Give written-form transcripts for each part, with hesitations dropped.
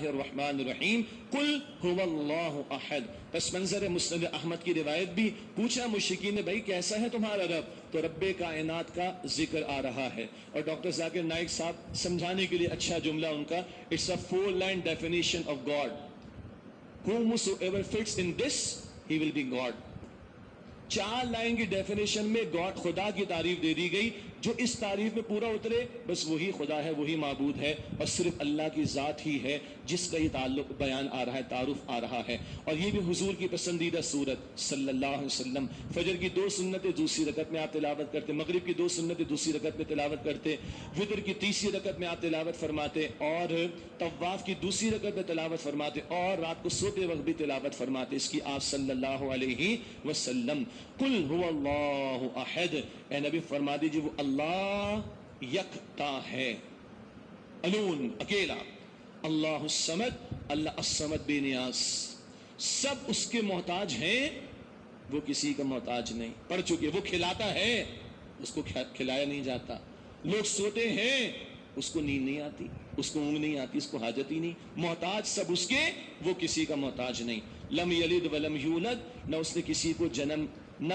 اللہ الرحمن الرحیم قل هو اللہ احد. پس منظر مسند احمد کی روایت بھی پوچھا مشرکین نے بھائی کیسا ہے تمہارا رب, تو رب کائنات کا ذکر آ رہا ہے. اور ڈاکٹر ذاکر نائک صاحب سمجھانے کے لیے اچھا جملہ ان کا, it's a 4-line definition of God. Whomsoever fits in this, he will be God. 4 line کی ڈیفینیشن میں گاڈ خدا کی تعریف دے دی گئی. جو اس تعریف میں پورا اترے بس وہی خدا ہے, وہی معبود ہے, اور صرف اللہ کی ذات ہی ہے جس کا یہ تعلق بیان آ رہا ہے, تعارف آ رہا ہے. اور یہ بھی حضور کی پسندیدہ صورت صلی اللہ علیہ وسلم. فجر کی 2 سنتیں دوسری رکعت میں آپ تلاوت کرتے, مغرب کی 2 سنتیں دوسری رکعت میں تلاوت کرتے, وتر کی تیسری رکعت میں آپ تلاوت فرماتے, اور طواف کی دوسری رکعت میں تلاوت فرماتے, اور رات کو سوتے وقت بھی تلاوت فرماتے اس کی آپ صلی اللہ علیہ وسلم. قل هو اللہ احد, اے نبی فرما دیجیے وہ اللہ یکتا ہے, الون اکیلا. اللہ الصمد, اللہ الصمد بے نیاز, سب اس کے محتاج ہیں, وہ کسی کا محتاج نہیں. پڑھ چکے وہ کھلاتا ہے, اس کو کھلایا نہیں جاتا. لوگ سوتے ہیں, اس کو نیند نہیں آتی, اس کو اونگ نہیں آتی, اس کو حاجت ہی نہیں. محتاج سب اس کے, وہ کسی کا محتاج نہیں. لم یلد ولم یولد, نہ اس نے کسی کو جنم, نہ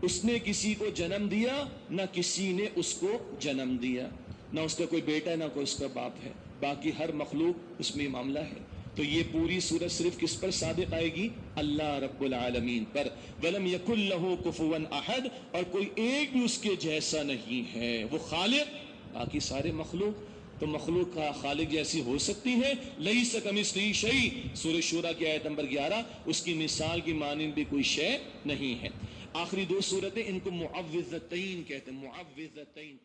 اس نے کسی کو جنم دیا, نہ کسی نے اس کو جنم دیا. نہ اس کا کوئی بیٹا, نہ کوئی اس کا باپ ہے. باقی ہر مخلوق اس میں معاملہ ہے. تو یہ پوری سورت صرف کس پر صادق آئے گی؟ اللہ رب العالمین پر. وَلَمْ يَكُنْ لَهُ كُفُوًا أَحَدٌ, اور کوئی ایک بھی اس کے جیسا نہیں ہے. وہ خالق, باقی سارے مخلوق. تو مخلوق کا خالق جیسی ہو سکتی ہے؟ لَيْسَ كَمِثْلِهِ شَيْءٌ, سورہ شورى کی آیت نمبر 11, اس کی مثال کی مانند بھی کوئی شے نہیں ہے. آخری 2 سورتیں ان کو معوذتین کہتے ہیں, معوذتین.